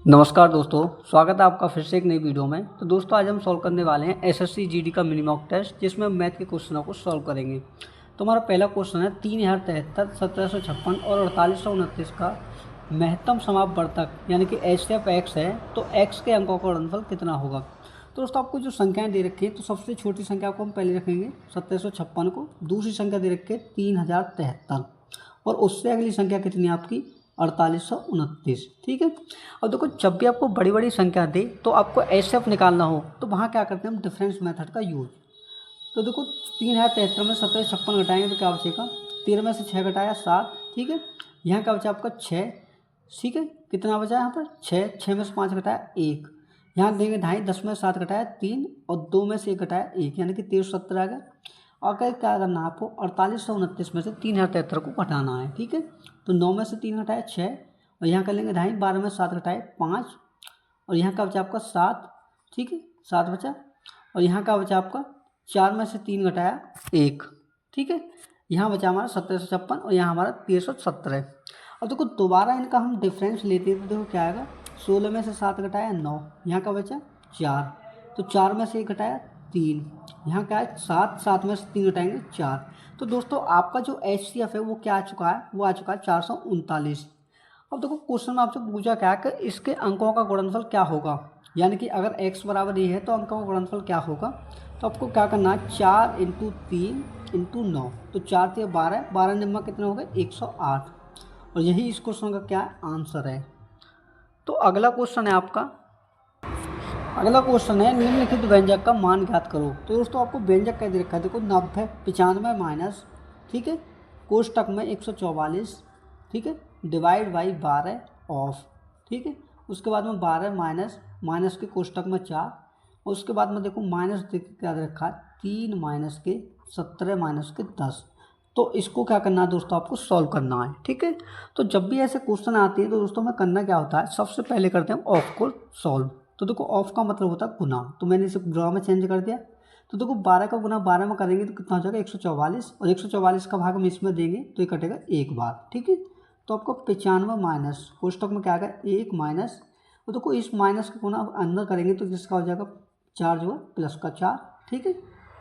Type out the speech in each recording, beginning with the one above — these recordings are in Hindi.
नमस्कार दोस्तों, स्वागत है आपका फिर से एक नई वीडियो में। तो दोस्तों आज हम सॉल्व करने वाले हैं एसएससी जीडी का मिनी मॉक टेस्ट, जिसमें हम मैथ के क्वेश्चनों को सॉल्व करेंगे। तो हमारा पहला क्वेश्चन है 3073, 1756 और 4829 का महत्तम समापवर्तक यानी कि एचसीएफ एक्स है, तो एक्स के अंकों का गुणनफल कितना होगा। तो दोस्तों आपको जो संख्याएँ दे रखी है, तो सबसे छोटी संख्या को हम पहले रखेंगे 1756 को, दूसरी संख्या दे रखी है 3073 और उससे अगली संख्या कितनी है आपकी 4829। ठीक है। और देखो जब भी आपको बड़ी बड़ी संख्या दे तो आपको एचसीएफ निकालना हो तो वहाँ क्या करते हैं हम, डिफरेंस मेथड का यूज। तो देखो 3073 में 1756 घटाएंगे तो क्या बचेगा, 13 में से 6 घटाया 7। ठीक है। यहाँ क्या बचा आपका 6। ठीक है, कितना बचा यहाँ पर 6, 6 में से 5 घटाया 1। यहाँ देंगे 2.5, 10 में से 7 घटाया 3 और 2 में से 1 घटाया 1, यानी कि 1370 आ गया। और क्या करना है आपको, 4829 में से 3073 को घटाना है। ठीक है, तो 9 में से 3 घटाया 6 और यहाँ कर लेंगे 2.5, 12 में 7 घटाए 5 और यहाँ का बचा आपका 7। ठीक है, 7 बचा और यहाँ का बचा आपका 4 में से 3 घटाया 1। ठीक है, यहाँ बचा हमारा 1756 और यहाँ हमारा 1370। और देखो दोबारा इनका हम डिफरेंस लेते हैं तो देखो क्या आएगा, 16 में से 7 घटाया 9, यहाँ का बचा 4, तो 4 में से 1 घटाया 3, यहाँ क्या है 7, 7 में से 3 घटाएंगे 4। तो दोस्तों आपका जो एचसीएफ है वो क्या आ चुका है, वो आ चुका है 439। अब देखो क्वेश्चन में आपसे पूछा क्या है कि इसके अंकों का गुणनफल क्या होगा, यानी कि अगर x बराबर ये है तो अंकों का गुणनफल क्या होगा। तो आपको क्या करना है, 4 × 3 × 9, तो 4 × 12, 12 निम्मा कितने हो गए 108 और यही इस क्वेश्चन का क्या आंसर है। तो अगला क्वेश्चन है आपका, अगला क्वेश्चन है निम्नलिखित व्यंजक का मान ज्ञात करो। तो दोस्तों आपको व्यंजक क्या दे रखा है, देखो 90, 95 माइनस, ठीक है, कोष्टक में 144, ठीक है, डिवाइड बाई 12 ऑफ, ठीक है, उसके बाद में 12 माइनस, माइनस के कोष्टक में 4 और उसके बाद में देखो माइनस क्या दे रखा है 3 माइनस के 17 माइनस के 10। तो इसको क्या करना है दोस्तों, आपको सॉल्व करना है। ठीक है, तो जब भी ऐसे क्वेश्चन आते हैं तो दोस्तों में करना क्या होता है, सबसे पहले करते हैं ऑफ को सॉल्व। तो देखो ऑफ का मतलब होता है गुना, तो मैंने इसे गुणा में चेंज कर दिया। तो देखो 12 का गुना 12 में करेंगे तो कितना हो जाएगा 144 और 144 का भाग हम इसमें देंगे तो ये कटेगा एक बार। ठीक है, तो आपको 95 माइनस, कोष्टक में क्या आएगा 1 माइनस, तो देखो इस माइनस का गुना अब अंदर करेंगे तो किसका हो जाएगा 4 जो है प्लस का 4। ठीक है,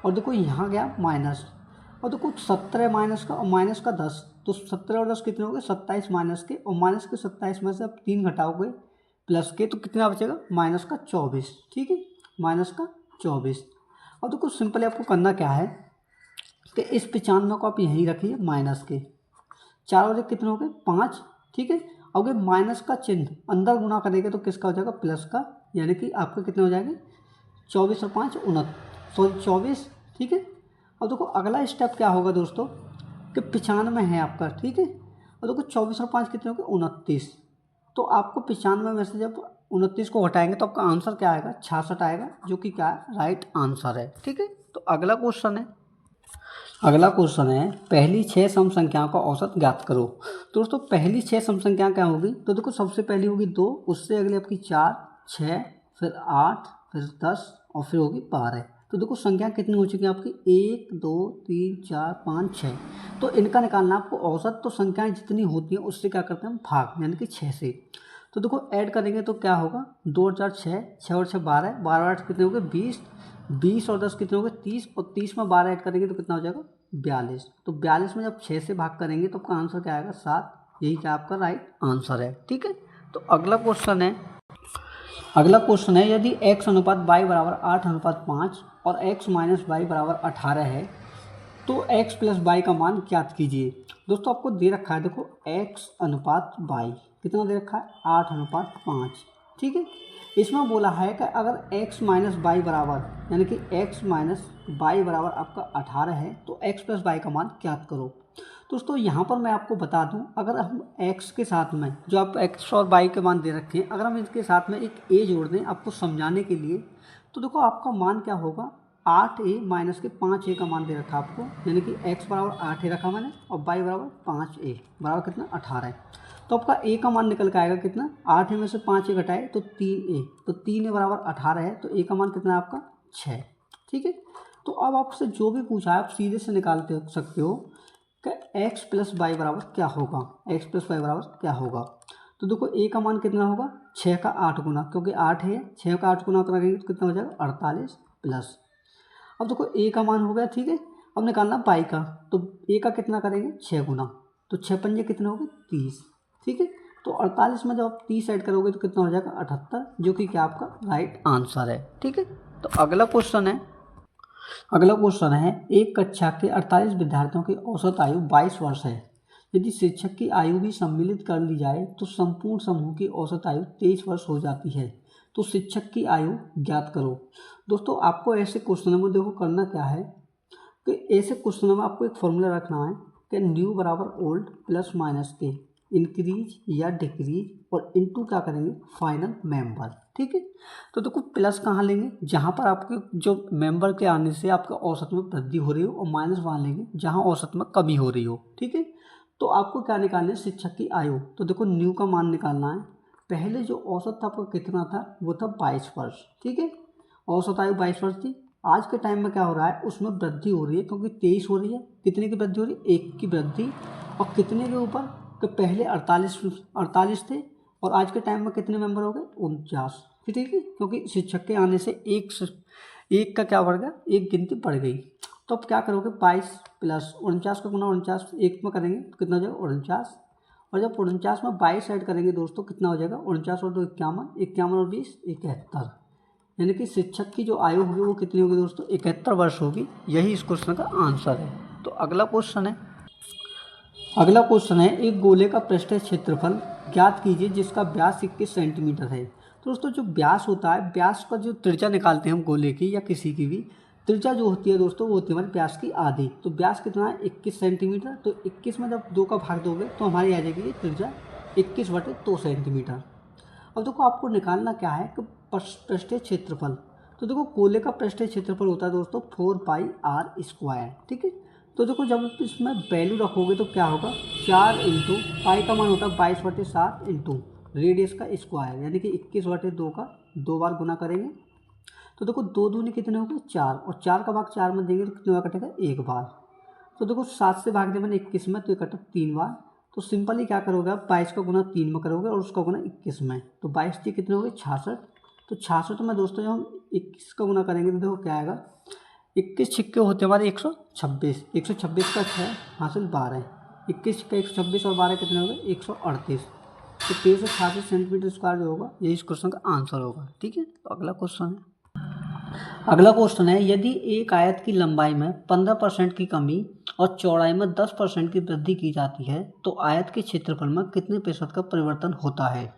और देखो यहाँ गया माइनस और देखो 17 माइनस का और माइनस का 10, तो 17 और 10 कितने हो गए 27 माइनस के, और माइनस के 27 में से अब 3 घटाओगे प्लस के तो कितना बचेगा माइनस का 24। ठीक है, माइनस का 24। और देखो सिंपली आपको करना क्या है कि इस 95 को आप यहीं रखिए माइनस के, 4 बजे कितने हो गए 5। ठीक है, अगर माइनस का चिन्ह अंदर गुना करेंगे तो किसका हो जाएगा प्लस का, यानी कि आपके कितने हो जाएंगे 24 और 5 24। ठीक है, अब देखो अगला स्टेप क्या होगा दोस्तों कि 95 है आपका। ठीक है, और देखो 24 और 5 कितने हो गए 29, तो आपको 95 में से जब 29 को हटाएंगे तो आपका आंसर क्या आएगा 66 आएगा, जो कि क्या है राइट आंसर है। ठीक है, तो अगला क्वेश्चन है, अगला क्वेश्चन है पहली 6 सम संख्याओं का औसत ज्ञात करो। तो दोस्तों पहली 6 सम संख्या क्या होगी, तो देखो सबसे पहली होगी 2, उससे अगली आपकी 4, 6, फिर 8, फिर 10 और फिर होगी 12। तो देखो संख्या कितनी हो चुकी है आपकी 1 2 3 4 5 6। तो इनका निकालना आपको औसत, तो संख्याएं जितनी होती हैं उससे क्या करते हैं हम भाग, यानी कि 6 से। तो देखो ऐड करेंगे तो क्या होगा 2 और 4 6, 6 और 6 12, 12 और 8 कितने हो गए 20, 20 और 10 कितने हो गए 30 और 30 में 12 ऐड करेंगे तो कितना हो जाएगा 42। तो 42 में जब 6 से भाग करेंगे तो आपका आंसर क्या आएगा 7, यही क्या आपका राइट आंसर है। ठीक है, तो अगला क्वेश्चन है, अगला क्वेश्चन है यदि x अनुपात y बराबर 8:5 और x माइनस वाई बराबर 18 है तो x प्लस वाई का मान ज्ञात कीजिए। दोस्तों आपको दे रखा है देखो x अनुपात y कितना दे रखा है 8:5। ठीक है, इसमें बोला है कि अगर x माइनस वाई बराबर, यानी कि x माइनस वाई बराबर आपका 18 है तो x प्लस वाई का मान ज्ञात करो। दोस्तों यहाँ पर मैं आपको बता दूं, अगर हम x के साथ में जो आप x और y के मान दे रखे हैं, अगर हम इसके साथ में एक a जोड़ दें आपको समझाने के लिए, तो देखो आपका मान क्या होगा 8a माइनस के 5a का मान दे रखा आपको, यानी कि x बराबर 8a रखा मैंने और y बराबर 5a बराबर कितना 18 है। तो आपका a का मान निकल के आएगा कितना, 8a में से 5a घटाए तो 3a, तो 3a बराबर 18 है, तो a का मान कितना है आपका 6। ठीक है, तो अब आपसे जो भी पूछा है आप सीधे से निकालते सकते हो कि x प्लस वाई बराबर क्या होगा, x प्लस वाई बराबर क्या होगा। तो देखो ए का मान कितना होगा 6 का 8 गुना, क्योंकि 8 है, 6 का 8 गुना करेंगे तो कितना हो जाएगा 48 प्लस। अब देखो ए का मान हो गया, ठीक है। अब निकालना पाई का, तो ए का कितना करेंगे 6 गुना, तो 6 पंजे कितने हो गए 30, ठीक है। तो 48 में जब आप 30 ऐड करोगे तो कितना हो जाएगा 78, जो कि क्या आपका राइट आंसर है, ठीक है। तो अगला क्वेश्चन है एक कक्षा के 48 विद्यार्थियों की औसत आयु 22 वर्ष है। यदि शिक्षक की आयु भी सम्मिलित कर ली जाए तो संपूर्ण समूह की औसत आयु 23 वर्ष हो जाती है। तो शिक्षक की आयु ज्ञात करो। दोस्तों आपको ऐसे क्वेश्चनों में देखो करना क्या है कि ऐसे क्वेश्चनों में आपको एक फॉर्मूला रखना है कि न्यू बराबर ओल्ड प्लस माइनस के इंक्रीज या डिक्रीज और इनटू क्या करेंगे फाइनल मेंबर, ठीक है। तो देखो प्लस कहाँ लेंगे, जहाँ पर आपके जो मेंबर के आने से आपके औसत में वृद्धि हो रही हो, और माइनस वहाँ लेंगे जहाँ औसत में कमी हो रही हो, ठीक है। तो आपको क्या निकालना है शिक्षक की आयु। तो देखो न्यू का मान निकालना है। पहले जो औसत था आपका कितना था, वो था 22 वर्ष, ठीक है। औसत आयु 22 वर्ष थी। आज के टाइम में क्या हो रहा है, उसमें वृद्धि हो रही है, क्योंकि 23 हो रही है। कितने की वृद्धि हो रही है, 1 की वृद्धि। और कितने के ऊपर, कि पहले 48 थे और आज के टाइम में कितने मेंबर हो गए 49, ठीक है। क्योंकि शिक्षक के आने से एक का क्या बढ़ गया, एक गिनती बढ़ गई। तो अब क्या करोगे 22 प्लस 49 का गुना 49 एक में करेंगे तो कितना हो जाएगा 49, और जब 49 में 22 ऐड करेंगे दोस्तों कितना हो जाएगा 49 और 2 51, 51 और 20 71, यानी कि शिक्षक की जो आयु होगी वो कितनी होगी दोस्तों 71 वर्ष होगी। यही इस क्वेश्चन का आंसर है। तो अगला क्वेश्चन है एक गोले का पृष्ठीय क्षेत्रफल ज्ञात कीजिए जिसका व्यास 21 सेंटीमीटर है। तो दोस्तों जो व्यास होता है, व्यास का जो त्रिज्या निकालते हैं हम गोले की या किसी की भी, त्रिज्या जो होती है दोस्तों वो होती है हमारे व्यास की आधी। तो व्यास कितना है 21 सेंटीमीटर। तो 21 में जब 2 का भाग दोगे तो हमारी आ जाएगी त्रिज्या 21/2 सेंटीमीटर। अब देखो आपको निकालना क्या है कि पृष्ठीय क्षेत्रफल। तो देखो गोले का पृष्ठीय क्षेत्रफल होता है दोस्तों 4πr², ठीक है। तो देखो जब इसमें वैल्यू रखोगे तो क्या होगा 4 इंटू पाई का मान होता है 22/7 इंटू रेडियस का स्क्वायर, यानी कि 21/2 का 2 बार गुना करेंगे। तो देखो 2 दूनी कितने हो गए 4, और 4 का भाग 4 में देंगे तो कितने बार कटेगा 1 बार। तो देखो 7 से भाग दे मैंने 21 में, तो ये कटा 3 बार। तो सिंपली क्या करोगे आप 22 का गुना 3 में करोगे और उसका गुना 21 में, तो 22 के कितने हो गए 66। तो 66 में दोस्तों जब हम 21 का गुना करेंगे तो देखो क्या आएगा 21 छिक्के होते हमारे 126, 126 का 6 हासिल 12, 21 का 126 और 12 कितने हो गए 138। तो 1366 सेंटीमीटर स्क्वायर जो होगा यही इस क्वेश्चन का आंसर होगा, ठीक है। तो अगला क्वेश्चन है यदि एक आयत की लंबाई में 15% की कमी और चौड़ाई में 10% की वृद्धि की जाती है तो आयत के क्षेत्रफल में कितने प्रतिशत का परिवर्तन होता है।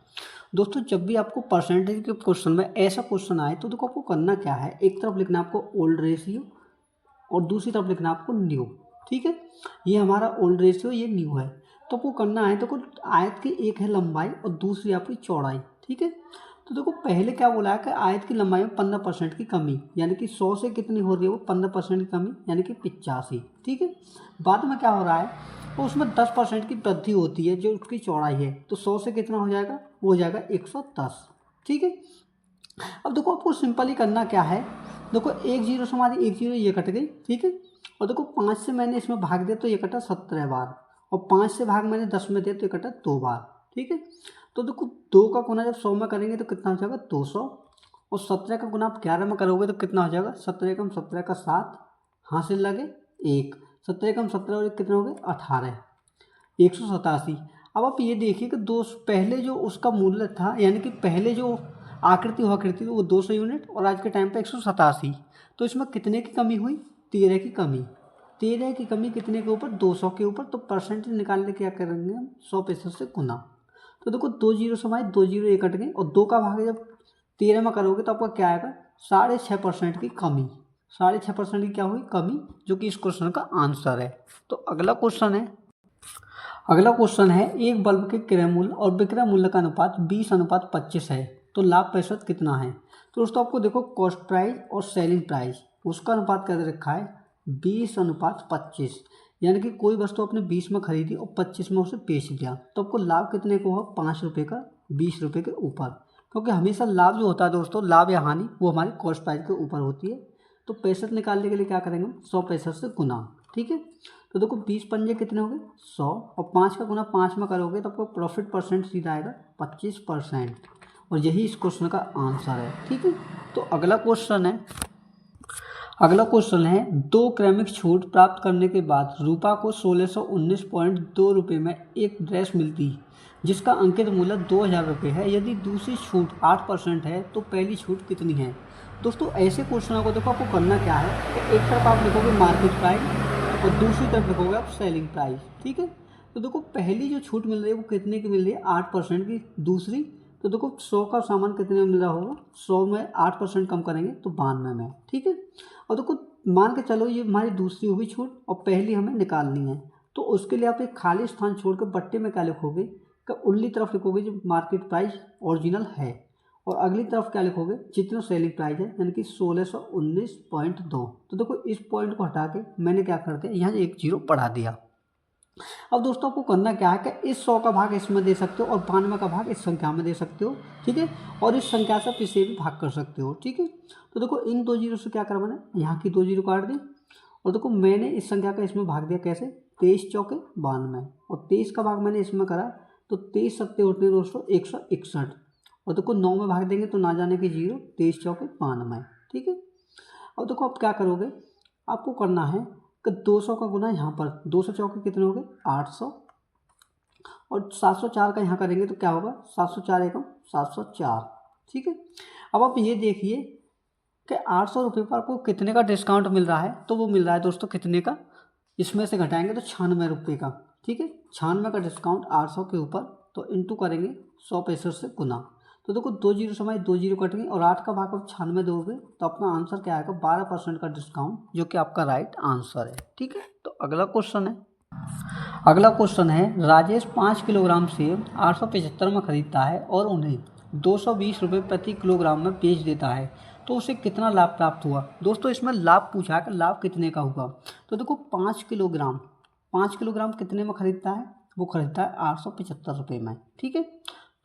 दोस्तों जब भी आपको परसेंटेज के क्वेश्चन में ऐसा क्वेश्चन आए तो देखो आपको करना क्या है, एक तरफ लिखना आपको ओल्ड रेशियो और दूसरी तरफ लिखना आपको न्यू, ठीक है। ये हमारा ओल्ड रेशियो, ये न्यू है। तो आपको करना है, देखो आयत की एक है लंबाई और दूसरी आपकी चौड़ाई, ठीक है। तो देखो पहले क्या बोला है कि आयत की लंबाई में 15% की कमी, यानी कि 100 से कितनी हो रही है वो 15% की कमी, यानी कि 85, ठीक है। बाद में क्या हो रहा है, तो उसमें 10% की वृद्धि होती है जो उसकी चौड़ाई है। तो 100 से कितना हो जाएगा, वो हो जाएगा 110, ठीक है। अब देखो आपको सिंपली करना क्या है, देखो एक जीरो से हमारी एक जीरो ये कट गई, ठीक है। और देखो 5 से मैंने इसमें भाग दिया तो ये कटा 17 बार, और 5 से भाग मैंने 10 में दिया तो ये कटा 2 बार, ठीक है। तो देखो 2 का गुना जब 100 में करेंगे तो कितना हो जाएगा 200, और 17 का गुना आप 11 में करोगे तो कितना हो जाएगा 17 एकम 17 का 7 हासिल लगे 1, 17 एकम 17 और 1 कितने हो गए 18, 187। अब आप ये देखिए कि पहले जो उसका मूल्य था, यानी कि पहले जो आकृति हुआ करती थी वो 200 यूनिट और आज के टाइम पे 187। तो इसमें कितने की कमी हुई 13 की कमी, 13 की कमी कितने के ऊपर 200 के ऊपर। तो परसेंटेज निकालने क्या करेंगे हम 100% से गुना। तो देखो 2 जीरो से हमारे 2 जीरो ये कट गए, और 2 का भाग जब 13 में करोगे तो आपका क्या आएगा 6.5% की कमी, 6.5% की क्या हुई कमी, जो कि इस क्वेश्चन का आंसर है। तो अगला क्वेश्चन है एक बल्ब के क्रय मूल्य और विक्रय मूल्य का अनुपात 20:25 है तो लाभ प्रतिशत कितना है। तो दोस्तों आपको देखो कॉस्ट प्राइस और सेलिंग प्राइस उसका अनुपात क्या दे रखा है 20:25, यानी कि कोई वस्तु आपने 20 में खरीदी और 25 में उसे बेच दिया तो आपको लाभ कितने को होगा 5 रुपये का 20 रुपये के ऊपर, क्योंकि हमेशा लाभ जो होता है दोस्तों लाभ या हानि वो हमारी कॉस्ट प्राइस के ऊपर होती है। तो प्रतिशत निकालने के लिए क्या करेंगे 100% से गुना, ठीक है। तो देखो 20 पंजे कितने हो गए 100, और 5 का गुना 5 में करोगे तो आपको प्रॉफिट परसेंट सीधा आएगा 25%, और यही इस क्वेश्चन का आंसर है। ठीक है, तो अगला क्वेश्चन है 2 क्रमिक छूट प्राप्त करने के बाद रूपा को 1619.2 रुपये में एक ड्रेस मिलती है जिसका अंकित मूल्य 2000 रुपये है। यदि दूसरी छूट 8% है तो पहली छूट कितनी है। दोस्तों ऐसे क्वेश्चनों को देखो आपको करना क्या है, एक तरफ आप लिखोगे मार्केट प्राइस और दूसरी तरफ लिखोगे आप सेलिंग प्राइस। ठीक है, तो देखो पहली जो छूट मिल रही है वो कितने की मिल रही है 8% की, दूसरी तो देखो 100 का सामान कितने में मिल रहा होगा 100 में 8% कम करेंगे तो 92 में। ठीक है, और देखो मान के चलो ये हमारी दूसरी होगी छूट और पहली हमें निकालनी है, तो उसके लिए आप एक खाली स्थान छोड़ कर बट्टे में क्या लिखोगे कि उल्ली तरफ लिखोगे जो मार्केट प्राइस ओरिजिनल है, और अगली तरफ क्या लिखोगे जितना सेलिंग प्राइस है यानी कि 1619.2। तो देखो इस पॉइंट को हटा के मैंने क्या कर दिया यहाँ एक जीरो बढ़ा दिया। अब दोस्तों आपको करना क्या है कि इस 100 का भाग इसमें दे सकते हो और 92 का भाग इस संख्या में दे सकते हो। ठीक है, और इस संख्या से आप इसे भी भाग कर सकते हो। ठीक है, तो देखो इन 2 जीरो से क्या करा मैंने यहाँ की 2 जीरो काट दी, और देखो मैंने इस संख्या का इसमें भाग दिया कैसे 23 चौके 92, और 23 का भाग मैंने इसमें करा तो 23 सत्ते होते हैं दोस्तों 161, और देखो 9 में भाग देंगे तो ना जाने के जीरो 23 चौके 92। ठीक है, अब देखो आप क्या करोगे, आपको करना है कि 200 का गुना यहाँ पर 200 चौके कितने हो गए 800, और 704 का यहाँ करेंगे तो क्या होगा 704 एकम 704। ठीक है, अब आप ये देखिए कि 800 रुपये पर आपको कितने का डिस्काउंट मिल रहा है, तो वो मिल रहा है दोस्तों कितने का, इसमें से घटाएंगे तो 96 रुपये का। ठीक है, 96 का डिस्काउंट 800 के ऊपर, तो इंटू करेंगे 100 पैसे से गुना, तो देखो 2 जीरो समय 2 जीरो कट गई, और 8 का भाग आप 96 दोगे तो अपना आंसर क्या आएगा 12% का डिस्काउंट, जो कि आपका राइट आंसर है। ठीक है, तो अगला क्वेश्चन है राजेश 5 किलोग्राम सेब 875 में खरीदता है और उन्हें 220 रुपये प्रति किलोग्राम में बेच देता है, तो उसे कितना लाभ प्राप्त हुआ। दोस्तों इसमें लाभ पूछा है कि लाभ कितने का हुआ, तो देखो 5 किलोग्राम कितने में खरीदता है, वो खरीदता है 875 रुपये में। ठीक है,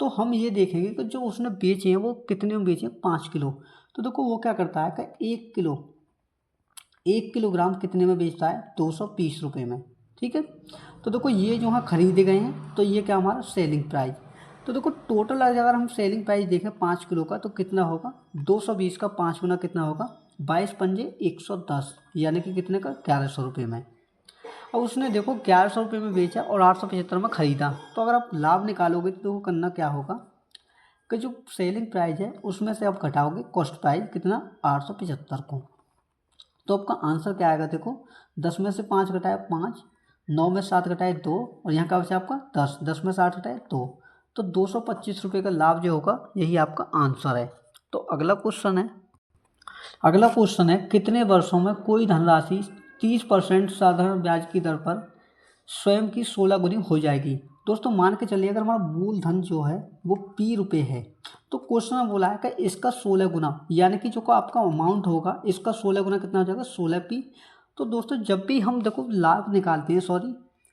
तो हम ये देखेंगे कि जो उसने बेचे हैं वो कितने में बेचे हैं 5 किलो, तो देखो वो क्या करता है कि 1 किलोग्राम कितने में बेचता है 220 रुपये में। ठीक है, तो देखो ये जो है खरीदे गए हैं तो ये क्या हमारा सेलिंग प्राइस, तो देखो टोटल अगर हम सेलिंग प्राइस देखें 5 किलो का तो कितना होगा 220 का 5 गुना कितना होगा 22 पंजे 110, यानी कि कितने का 1100 रुपये में। अब उसने देखो 1100 रुपये में बेचा और 875 में ख़रीदा, तो अगर आप लाभ निकालोगे तो करना क्या होगा कि जो सेलिंग प्राइस है उसमें से आप घटाओगे कॉस्ट प्राइस कितना 875 को, तो आपका आंसर क्या आएगा देखो 10 में से 5 घटाए 5, 9 में 7 घटाए 2, और यहाँ का बचा आपका 10, 10 में 7 घटाए 2, तो 225 रुपये का लाभ जो होगा यही आपका आंसर है। तो अगला क्वेश्चन है कितने वर्षों में कोई धनराशि 30% साधारण ब्याज की दर पर स्वयं की 16 गुनी हो जाएगी। दोस्तों मान के चलिए अगर हमारा मूलधन जो है वो P रुपये है, तो क्वेश्चन में बोला है कि इसका 16 गुना, यानी कि जो आपका अमाउंट होगा इसका 16 गुना कितना हो जाएगा 16P। तो दोस्तों जब भी हम देखो लाभ निकालते हैं,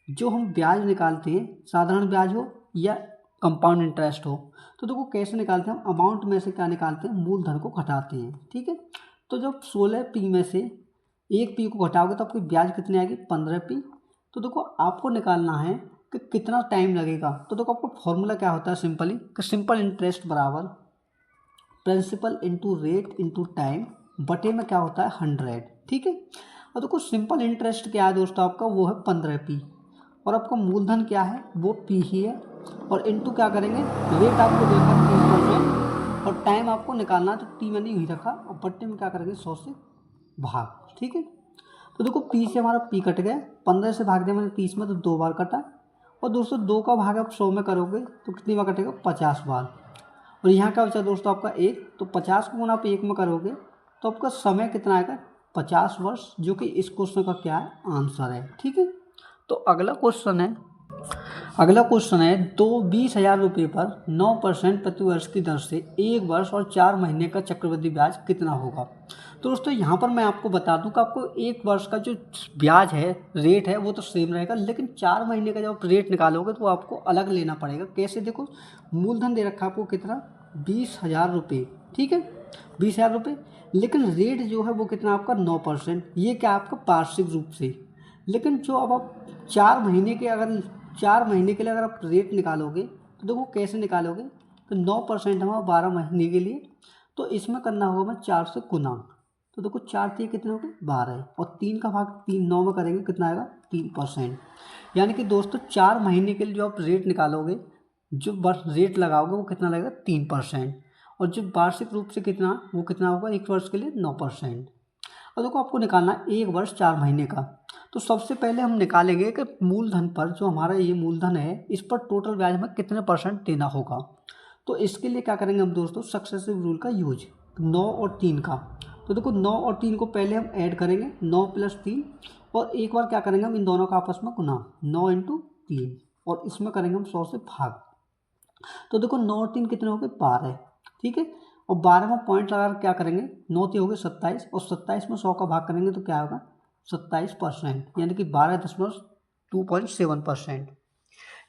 जो हम ब्याज निकालते हैं साधारण ब्याज हो या कंपाउंड इंटरेस्ट हो, तो देखो कैसे निकालते हैं हम अमाउंट में से क्या निकालते हैं मूलधन को घटाते हैं। ठीक है, तो जब 16P में से 1P को घटाओगे तो आपकी ब्याज कितनी आएगी 15P। तो देखो आपको निकालना है कि कितना टाइम लगेगा, तो देखो आपको फॉर्मूला क्या होता है सिंपली कि सिंपल इंटरेस्ट बराबर principal into rate into time बटे में क्या होता है 100। ठीक है, और देखो सिंपल इंटरेस्ट क्या है दोस्तों आपका वो है 15P, और आपका मूलधन क्या है वो P ही है, और इंटू क्या करेंगे रेट आपको देगा 30%, और टाइम आपको निकालना है तो T मैंने यही रखा, और बट्टे में क्या करेंगे 100 से भाग। ठीक है, तो देखो P से हमारा P कट गया, 15 से भाग दिया मैंने 30 में तो 2 बार कटा, और दोस्तों 2 का भाग आप 100 में करोगे तो कितनी बार कटेगा 50 बार, और यहाँ का बचा दोस्तों आपका 1, तो 50 को गुना आप 1 में करोगे तो आपका समय कितना आएगा 50 वर्ष, जो कि इस क्वेश्चन का क्या है आंसर है। ठीक है, तो अगला क्वेश्चन है 20,000 रुपये पर 9% प्रति वर्ष की दर से 1 वर्ष और 4 महीने का चक्रवृद्धि ब्याज कितना होगा। तो दोस्तों यहाँ पर मैं आपको बता दूं कि आपको 1 वर्ष का जो ब्याज है रेट है वो तो सेम रहेगा, लेकिन 4 महीने का जब आप रेट निकालोगे तो वो आपको अलग लेना पड़ेगा। कैसे, देखो मूलधन दे रखा आपको कितना 20,000 रुपये। ठीक है, 20,000 रुपये, लेकिन रेट जो है वो कितना आपका 9%। ये क्या आपका वार्षिक रूप से, लेकिन जो अब आप 4 महीने के अगर 4 महीने के लिए अगर आप रेट निकालोगे तो देखो कैसे निकालोगे। तो 9% हमारा 12 महीने के लिए, तो इसमें करना होगा मैं 4 से गुना। तो देखो 4 3 कितने हो गए 12, और 3 का भाग 9 में करेंगे कितना आएगा 3%। यानी कि दोस्तों 4 महीने के लिए जो आप रेट निकालोगे, जो वर्ष रेट लगाओगे वो कितना लगेगा 3%, और जो वार्षिक रूप से कितना वो कितना होगा 1 वर्ष के लिए 9%। और देखो आपको निकालना है 1 वर्ष 4 महीने का। तो सबसे पहले हम निकालेंगे कि मूलधन पर, जो हमारा ये मूलधन है इस पर टोटल ब्याज हमें कितने % देना होगा। तो इसके लिए क्या करेंगे हम दोस्तों, सक्सेसिव रूल का यूज 9 और 3 का। तो देखो 9 और 3 को पहले हम ऐड करेंगे, 9 + 3, और एक बार क्या करेंगे हम इन दोनों का आपस में गुना, 9 × 3, और इसमें करेंगे हम 100 से भाग। तो देखो 9 और 3 कितने हो गए 12, ठीक है। और 12 में पॉइंट लगा कर क्या करेंगे, 9 3 हो गए 27, और 27 में 100 का भाग करेंगे तो क्या होगा 27%, यानी कि 12.27%।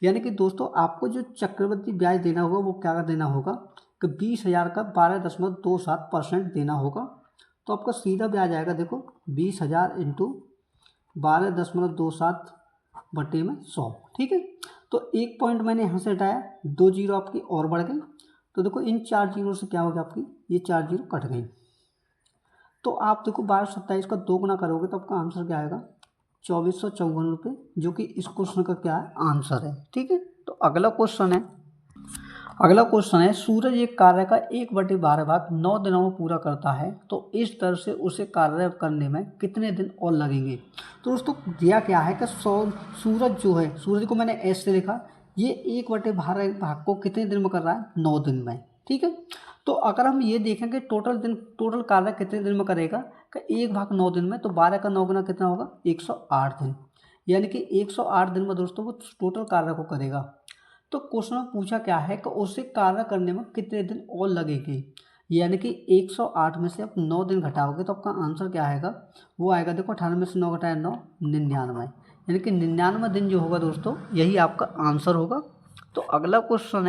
यानी कि दोस्तों आपको जो चक्रवृद्धि ब्याज देना होगा वो क्या देना होगा कि 20,000 का 12.27% देना होगा। तो आपका सीधा ब्याज आएगा देखो 20,000 × 12.27 बटे में 100, ठीक है। तो एक पॉइंट मैंने यहाँ से हटाया, 2 जीरो आपकी और बढ़ गई। तो देखो इन 4 जीरो से क्या होगा आपकी, ये 4 जीरो कट गई। तो आप देखो 1227 का 2 गुना करोगे तो आपका आंसर क्या आएगा 2454 रुपये, जो कि इस क्वेश्चन का क्या है आंसर है, ठीक है। तो अगला क्वेश्चन है, सूरज एक कार्य का 1/12 भाग 9 दिनों में पूरा करता है, तो इस दर से उसे कार्य करने में कितने दिन और लगेंगे। तो दोस्तों दिया क्या है कि सूरज जो है, सूरज को मैंने एस से लिखा, ये 1/12 भाग को कितने दिन में कर रहा है 9 दिन में, ठीक है। तो अगर हम ये देखें कि टोटल कार्य कितने दिन में करेगा कि 1/9 दिन में, तो 12 का 9 गुना कितना होगा 108 दिन, यानी कि 108 दिन में दोस्तों वो टोटल कार्य को करेगा। तो क्वेश्चन में पूछा क्या है कि उसे कार्य करने में कितने दिन और लगेंगे, यानी कि 108 में से आप 9 दिन घटाओगे तो आपका आंसर क्या आएगा, वो आएगा देखो 98 में से 9 घटाया 9, 99, यानी कि 99 दिन जो होगा दोस्तों यही आपका आंसर होगा। तो अगला क्वेश्चन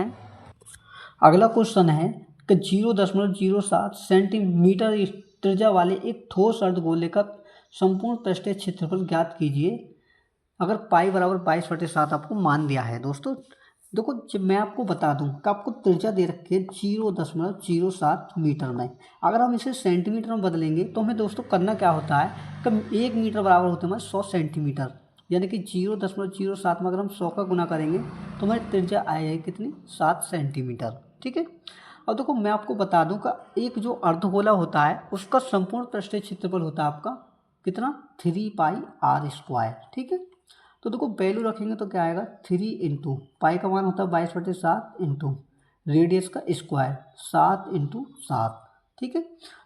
है कि 0.07 सेंटीमीटर त्रिज्या वाले एक ठोस अर्धगोले का संपूर्ण पृष्ठीय क्षेत्रफल ज्ञात कीजिए, अगर पाई बराबर 22/7 आपको मान दिया है। दोस्तों देखो जब मैं आपको बता दूं कि आपको त्रिज्या दे रखी है 0.07 मीटर में, अगर हम इसे सेंटीमीटर में बदलेंगे तो हमें दोस्तों करना क्या होता है कि 1 मीटर बराबर होते हैं 100 सेंटीमीटर, यानी कि 0.07 में अगर हम 100 का गुना करेंगे तो हमारी त्रिज्या आएगी कितनी 7 सेंटीमीटर, ठीक है। अब देखो मैं आपको बता दूं कि एक जो अर्धगोला होता है उसका संपूर्ण पृष्ठीय क्षेत्रफल होता है आपका कितना 3πr², ठीक है। तो देखो वैल्यू रखेंगे तो क्या आएगा 3 × पाई का मान होता है 22/7 इंटू रेडियस का स्क्वायर 7 × 7, ठीक है।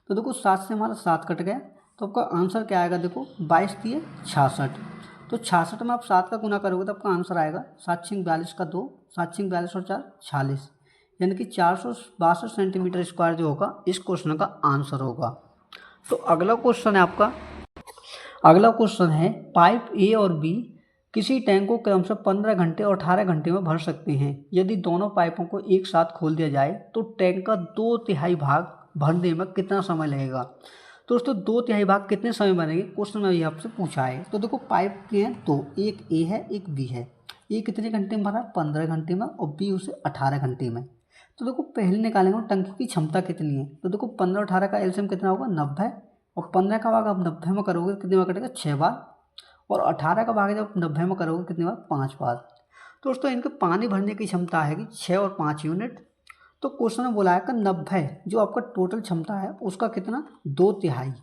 तो देखो 7 से हमारा 7 कट गया, तो आपका आंसर क्या आएगा देखो 22 × 66, तो 66 में आप 7 का गुना करोगे तो आपका आंसर आएगा 7 × 6 = 42 का 2, 7 × 6 = 42 और 4 = 46, यानी कि 462 सेंटीमीटर स्क्वायर जो होगा इस क्वेश्चन का आंसर होगा। तो अगला क्वेश्चन है पाइप ए और बी किसी टैंक को क्रमशः 15 घंटे और 18 घंटे में भर सकते हैं। यदि दोनों पाइपों को एक साथ खोल दिया जाए तो टैंक का 2/3 भाग भरने में कितना समय लगेगा। तो दोस्तों 2/3 भाग कितने समय बनेंगे, क्वेश्चन में ये आपसे पूछा है। तो देखो पाइप के हैं दो, एक ए है एक बी है। ए कितने घंटे में भरा 15 घंटे में, और बी उसे 18 घंटे में। तो देखो पहले निकालेंगे टंकी की क्षमता कितनी है। तो देखो 15 और 18 का एलसीएम कितना होगा 90, और 15 का भाग आप 90 में करोगे कितने बार कटेगा 6 बार, और 18 का भाग जब 90 में करोगे कितनी बार 5 बार। तो दोस्तों इनके पानी भरने की क्षमता है कि 6 और 5 यूनिट। तो क्वेश्चन में बोला है कि 90 जो आपका टोटल क्षमता है उसका कितना 2/3।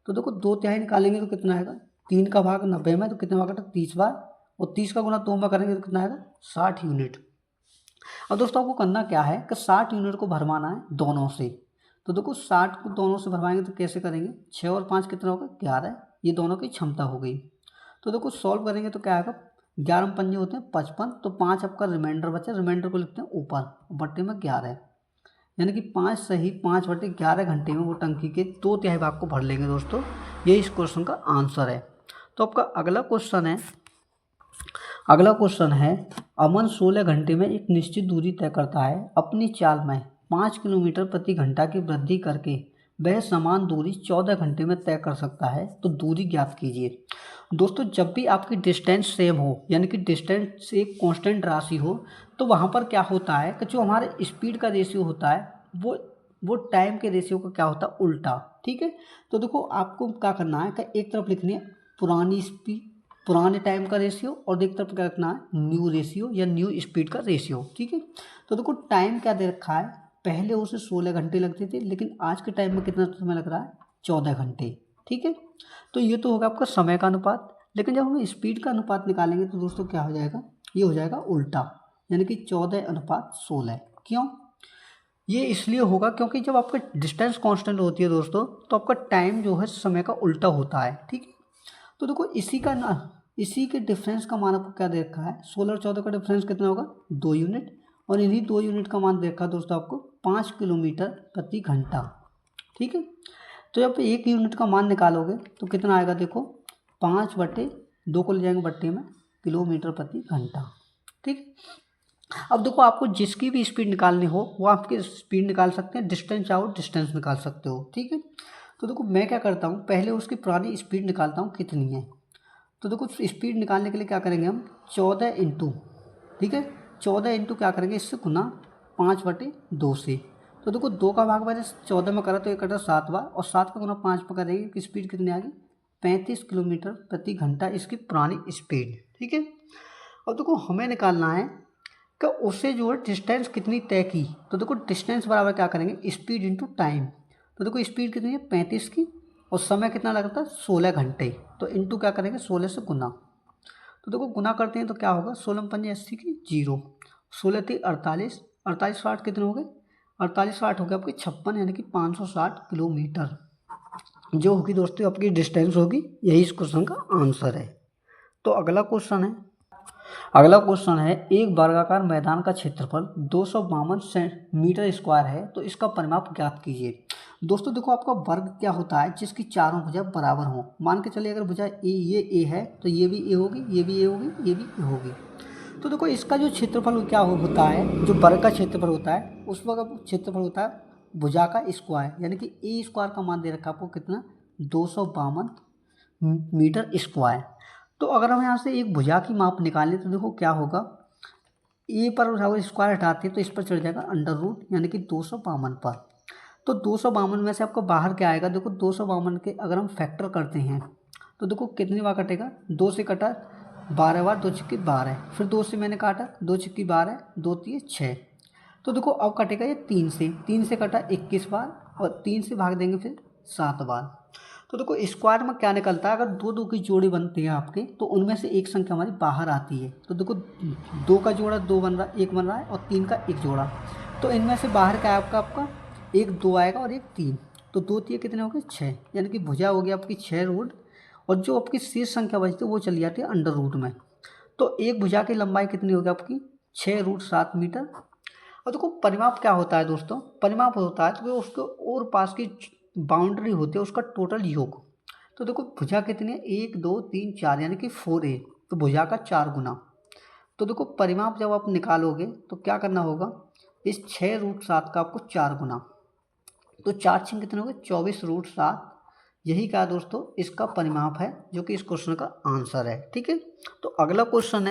तो देखो 2/3 निकालेंगे तो कितना आएगा 3 का भाग 90 में तो कितने बार कटा 30 बार, और 30 का गुना 2 में करेंगे तो कितना आएगा 60 यूनिट। अब दोस्तों आपको करना क्या है कि 60 यूनिट को भरवाना है दोनों से। तो देखो 60 को दोनों से भरवाएंगे तो कैसे करेंगे, 6 और 5 कितना होगा 11, ये दोनों की क्षमता हो गई। तो देखो सॉल्व करेंगे तो क्या आएगा 11 पंजे होते हैं 55, तो 5 आपका रिमाइंडर बचा, रिमाइंडर को लिखते हैं ऊपर बट्टे में 11, यानी कि 5 सही 5/11 घंटे में वो टंकी के 2/3 भाग को भर लेंगे। दोस्तों ये इस क्वेश्चन का आंसर है। तो आपका अगला क्वेश्चन है अमन 16 घंटे में एक निश्चित दूरी तय करता है। अपनी चाल में 5 किलोमीटर प्रति घंटा की वृद्धि करके वह समान दूरी 14 घंटे में तय कर सकता है, तो दूरी ज्ञात कीजिए। दोस्तों जब भी आपकी डिस्टेंस सेम हो, यानी कि डिस्टेंस एक कांस्टेंट राशि हो, तो वहाँ पर क्या होता है कि जो हमारे स्पीड का रेशियो होता है वो टाइम के रेशियो का क्या होता है, उल्टा। ठीक है, तो देखो आपको क्या करना है कि एक तरफ लिखनी है पुरानी स्पीड, पुराने टाइम का रेशियो, और एक तरफ क्या रखना है न्यू रेशियो या न्यू स्पीड का रेशियो। ठीक है, तो देखो टाइम क्या दे रखा है, पहले उसे 16 घंटे लगते थे, लेकिन आज के टाइम में कितना समय लग रहा है, 14 घंटे। ठीक है, तो ये तो होगा आपका समय का अनुपात। लेकिन जब हम स्पीड का अनुपात निकालेंगे तो दोस्तों क्या हो जाएगा, ये हो जाएगा उल्टा, यानी कि 14:16। क्यों, ये इसलिए होगा क्योंकि जब आपका डिस्टेंस कांस्टेंट होती है दोस्तों, तो आपका टाइम जो है समय का उल्टा होता है। ठीक है, तो देखो इसी के डिफरेंस का मान आपको क्या दे रखा है, 16 और 14 का डिफरेंस कितना होगा, 2 यूनिट, और इन्हीं 2 यूनिट का मान दे रखा है दोस्तों आपको 5 किलोमीटर प्रति घंटा। ठीक है, तो जब 1 यूनिट का मान निकालोगे तो कितना आएगा, देखो 5/2 को ले जाएंगे बट्टे में, किलोमीटर प्रति घंटा। ठीक, अब देखो आपको जिसकी भी स्पीड निकालनी हो वो आपकी स्पीड निकाल सकते हैं, डिस्टेंस चाहो डिस्टेंस निकाल सकते हो। ठीक है, तो देखो मैं क्या करता हूँ, पहले उसकी पुरानी स्पीड निकालता हूँ कितनी है। तो देखो स्पीड निकालने के लिए क्या करेंगे हम, 14 इंटू, ठीक है 14 इंटू क्या करेंगे, इससे गुना 5/2 से। तो देखो 2 का भाग मैंने 14 में करा तो ये कटा 7 बार, और 7 का गुना 5 पर करेंगे कि स्पीड कितनी आ गई, 35 किलोमीटर प्रति घंटा इसकी पुरानी स्पीड। ठीक है, और देखो हमें निकालना है कि उससे जो है डिस्टेंस कितनी तय की। तो देखो डिस्टेंस बराबर क्या करेंगे, स्पीड इंटू टाइम। तो देखो स्पीड कितनी है 35 की, और समय कितना लगता है 16 घंटे, तो इंटू क्या करेंगे 16 से गुना। तो देखो गुना करते हैं तो क्या होगा, 16×5 = 80 की 0, 16×3 = 48, 48×60 कितने हो गए, 48×60 हो गया आपके 56, यानी कि 560 किलोमीटर जो होगी दोस्तों आपकी डिस्टेंस होगी। यही इस क्वेश्चन का आंसर है। तो अगला क्वेश्चन है एक वर्गाकार मैदान का क्षेत्रफल 252 मीटर स्क्वायर है, तो इसका परिमाप ज्ञात कीजिए। दोस्तों देखो आपका वर्ग क्या होता है, जिसकी चारों भुजा बराबर हो। मान के चलिए अगर भुजा ए है तो ये भी ए होगी, ये भी ए होगी, ये भी ए होगी। तो देखो इसका जो क्षेत्रफल क्या होता है, जो वर्ग का क्षेत्रफल होता है, उस वक्त क्षेत्रफल होता है भुजा का स्क्वायर, यानी कि ए स्क्वायर का मान दे रखा है आपको कितना, 252 मीटर स्क्वायर। तो अगर हम यहाँ से एक भुजा की माप निकालें तो देखो क्या होगा, ए पर अगर स्क्वायर हटाते हैं तो इस पर चढ़ जाएगा अंडर रूट, यानी कि 252 पर। तो 252 में से आपको बाहर क्या आएगा, देखो 252 के अगर हम फैक्टर करते हैं तो देखो कितनी बार कटेगा, 2 से कटा 12 बार, 2 छिक्के 12, फिर 2 से मैंने काटा 2 छिक्की 12, 2 तिये 6। तो देखो अब कटेगा ये 3 से कटा 21 बार, और 3 से भाग देंगे फिर 7 बार। तो देखो स्क्वायर में क्या निकलता है, अगर 2 की जोड़ी बनती है आपके तो उनमें से एक संख्या हमारी बाहर आती है। तो देखो 2 का जोड़ा 2 बन रहा है, 1 बन रहा है, और 3 का 1 जोड़ा, तो इनमें से बाहर क्या है आपका एक 2 आएगा और एक 3, तो 2 तिये कितने हो गए 6, यानी कि भुजा हो गई आपकी 6 रूट, और जो आपकी शेष संख्या बचती है वो चली जाती है अंडर रूट में। तो एक भुजा की लंबाई कितनी होगी आपकी 6√7 मीटर। और देखो परिमाप क्या होता है दोस्तों, परिमाप होता है तो उसके और पास की बाउंड्री होती है उसका टोटल योग। तो देखो भुजा कितनी है, 1 2 3 4, यानी कि 4a, तो भुजा का 4 गुना। तो देखो परिमाप जब आप निकालोगे तो क्या करना होगा, इस 6√7 का आपको 4 गुना, तो 4×6 कितने हो गए 24√7। यही क्या दोस्तों इसका परिमाप है, जो कि इस क्वेश्चन का आंसर है। ठीक है, तो अगला क्वेश्चन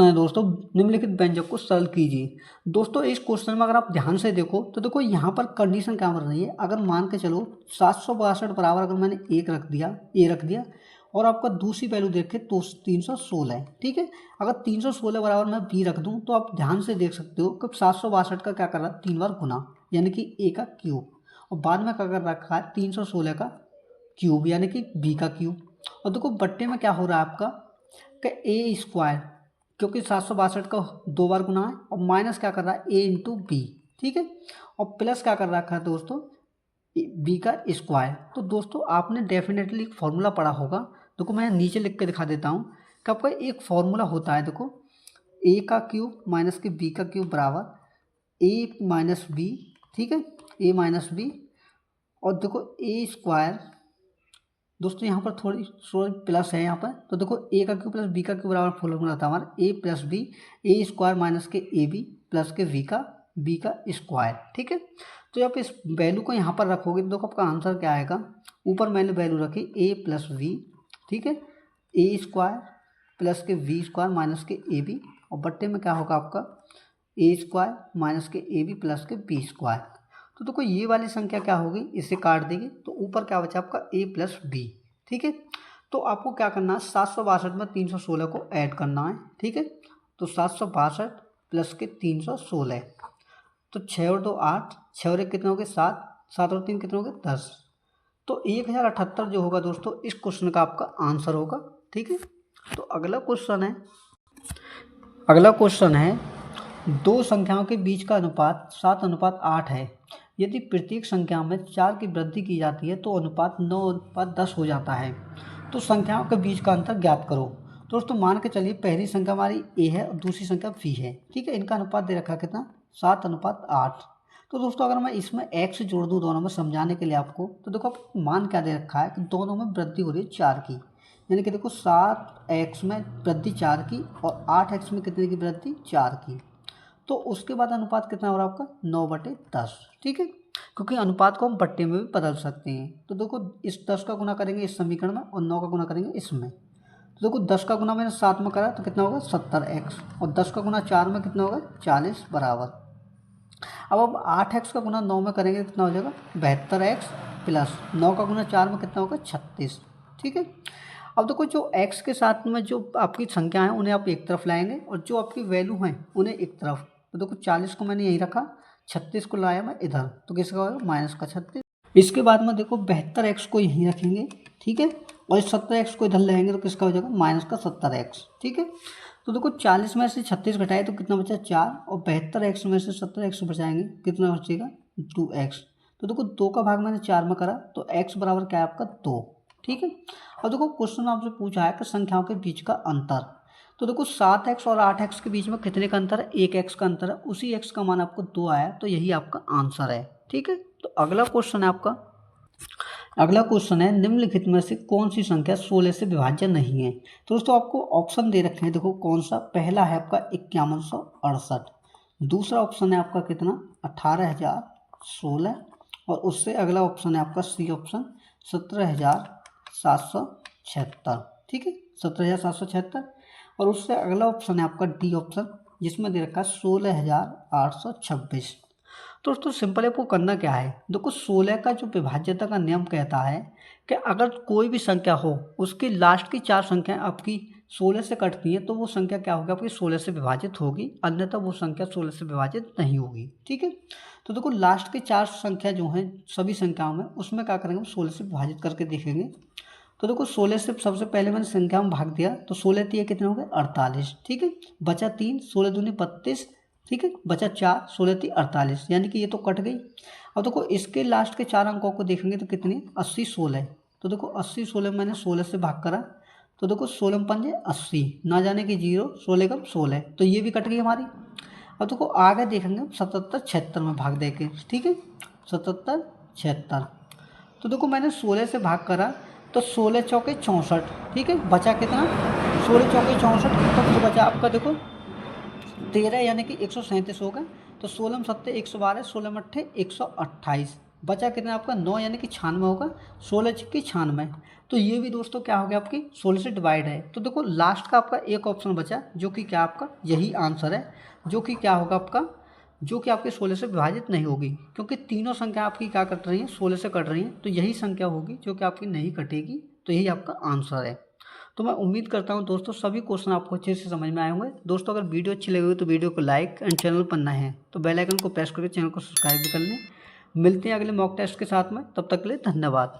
है दोस्तों, निम्नलिखित व्यंजक को सरल कीजिए। दोस्तों इस क्वेश्चन में अगर आप ध्यान से देखो तो देखो यहाँ पर कंडीशन क्या बन रही है, अगर मान के चलो 762 बराबर अगर मैंने ए रख दिया और आपका दूसरी वैल्यू देखे तो 316 है। ठीक है, अगर 316 बराबर मैं बी रख दूँ तो आप ध्यान से देख सकते हो कि 762 का क्या कर रहा है 3 बार गुना, यानी कि ए का क्यूब, और बाद में क्या कर रखा है 316 का क्यूब, यानी कि बी का क्यूब। और देखो बट्टे में क्या हो रहा है आपका कि ए स्क्वायर, क्योंकि 762 का 2 बार गुना है, और माइनस क्या कर रहा है ए इंटू बी। ठीक है, और प्लस क्या कर रखा है दोस्तों बी का स्क्वायर। तो दोस्तों आपने डेफिनेटली एक फॉर्मूला पढ़ा होगा, देखो मैं नीचे लिख के दिखा देता हूँ कि आपका एक फॉर्मूला होता है, देखो ए का क्यूब माइनस के बी का क्यूब बराबर ए माइनस बी। ठीक है, ए माइनस बी, और देखो ए स्क्वायर, दोस्तों यहाँ पर थोड़ी प्लस है यहाँ पर, तो देखो ए का क्यूब प्लस बी का क्यूब बराबर फॉर्मूला था हमारा ए प्लस बी, ए स्क्वायर माइनस के ए बी प्लस के बी का स्क्वायर। ठीक है, तो आप इस वैल्यू को यहाँ पर रखोगे तो देखो आपका आंसर क्या आएगा, ऊपर मैंने वैल्यू रखी ए प्लस बी ठीक है, ए स्क्वायर प्लस के बी स्क्वायर माइनस के ए बी, और बट्टे में क्या होगा आपका ए स्क्वायर माइनस के ए बी प्लस के बी स्क्वायर। तो देखो ये वाली संख्या क्या होगी, इसे काट देगी तो ऊपर क्या बचा आपका ए प्लस बी। ठीक है, तो आपको क्या करना है, 762 में 316 को ऐड करना है। ठीक है, तो 762 प्लस के 316, तो 6 और 2 8, 6 और 1 कितने हो गए 7, 7 और 3 कितने हो गए 10। तो 1078 जो होगा दोस्तों इस क्वेश्चन का आपका आंसर होगा। ठीक है, तो अगला क्वेश्चन है दो संख्याओं के बीच का अनुपात 7:8 है। यदि प्रत्येक संख्या में 4 की वृद्धि की जाती है तो अनुपात 9:10 हो जाता है। तो संख्याओं के बीच का अंतर ज्ञात करो। तो दोस्तों मान के चलिए पहली संख्या हमारी ए है और दूसरी संख्या बी है। ठीक है, इनका अनुपात दे रखा है कितना 7:8। तो दोस्तों अगर मैं इसमें x जोड़ दूँ दोनों में समझाने के लिए आपको, तो देखो मान क्या दे रखा है कि दोनों में वृद्धि हो रही है 4 की, यानी कि देखो 7x में वृद्धि 4 की और 8x में कितने की वृद्धि 4 की। तो उसके बाद अनुपात कितना हो रहा है आपका 9/10। ठीक है, क्योंकि अनुपात को हम बट्टे में भी बदल सकते हैं। तो देखो इस 10 का गुना करेंगे इस समीकरण में और 9 का गुना करेंगे इसमें। तो देखो 10 का गुना मैंने 7 में करा तो कितना होगा 70x, और 10 का गुना 4 में कितना होगा 40 बराबर। अब 8x का गुना 9 में करेंगे कितना हो जाएगा 72x प्लस 9 का गुना 4 में कितना होगा 36। ठीक है, अब देखो जो x के साथ में जो आपकी संख्या है उन्हें आप एक तरफ लाएंगे और जो आपकी वैल्यू हैं उन्हें एक तरफ। तो देखो 40 को मैंने यहीं रखा, 36 को लाया मैं इधर, तो किसका होगा माइनस का 36। इसके बाद में देखो 72x को यहीं रखेंगे। ठीक है, और 70x को इधर लाएंगे तो किसका हो जाएगा माइनस का 70x। ठीक है, तो देखो 40 में से 36 घटाए तो कितना बचा 4, और 72x में से 70x बचाएंगे कितना बचेगा 2x। तो देखो 2 का भाग मैंने 4 में करा तो x बराबर क्या है आपका 2। ठीक है, अब देखो क्वेश्चन में आपसे पूछा है कि संख्याओं के बीच का अंतर। तो देखो 7x और 8x के बीच में कितने का अंतर है 1x का अंतर है, उसी x का मान आपको 2 आया, तो यही आपका आंसर है। ठीक है, तो अगला क्वेश्चन है निम्नलिखित में से कौन सी संख्या 16 से विभाज्य नहीं है। तो दोस्तों आपको ऑप्शन दे रखे हैं, देखो कौन सा, पहला है आपका 5168, दूसरा ऑप्शन है आपका कितना 18016, और उससे अगला ऑप्शन है आपका सी ऑप्शन 17776। ठीक है, 17776, और उससे अगला ऑप्शन है आपका डी ऑप्शन जिसमें दे रखा है 16826। तो दोस्तों सिंपल आपको करना क्या है, देखो 16 का जो विभाज्यता का नियम कहता है कि अगर कोई भी संख्या हो उसकी लास्ट की 4 संख्याएं आपकी 16 से कटती हैं तो वो संख्या क्या होगी आपकी 16 से विभाजित होगी, अन्यथा वो संख्या 16 से विभाजित नहीं होगी। ठीक है, तो देखो लास्ट की 4 संख्या जो हैं सभी संख्याओं में उसमें क्या करेंगे 16 से विभाजित करके देखेंगे। तो देखो 16 से सबसे पहले मैंने संख्या में भाग दिया तो 16 3 कितने हो गए 48। ठीक है, बचा 3, 16 दूनी 32। ठीक है, बचा 4, 16 3 48, यानी कि ये तो कट गई। अब देखो इसके लास्ट के 4 अंकों को देखेंगे तो कितनी 80 16। तो देखो 80 16 मैंने 16 से भाग करा तो देखो 16 पंजे 80, ना जाने कि 0, 16 कम 16, तो ये भी कट गई हमारी। अब देखो आगे देखेंगे 77 76 में भाग देके। ठीक है, 77 76, तो देखो मैंने 16 से भाग करा तो 16 चौके 64। ठीक है, बचा कितना 16 चौके 64, तो बचा आपका देखो 13, यानी कि 137 होगा। तो 16 7 112, 16 8 128, बचा कितना आपका 9, यानी कि 96 होगा, 16 की 96। तो ये भी दोस्तों क्या हो गया आपकी 16 से डिवाइड है। तो देखो लास्ट का आपका एक ऑप्शन बचा जो कि क्या आपका यही आंसर है, जो कि क्या होगा आपका जो कि आपके 16 से विभाजित नहीं होगी, क्योंकि तीनों संख्या आपकी क्या कट रही हैं 16 से कट रही हैं, तो यही संख्या होगी जो कि आपकी नहीं कटेगी। तो यही आपका आंसर है। तो मैं उम्मीद करता हूं दोस्तों सभी क्वेश्चन आपको अच्छे से समझ में आए होंगे। दोस्तों अगर वीडियो अच्छी लगी हो तो वीडियो को लाइक एंड चैनल पर नए हैं तो बेल आइकन को प्रेस करके चैनल को सब्सक्राइब भी कर लें। मिलते हैं अगले मॉक टेस्ट के साथ में, तब तक के लिए धन्यवाद।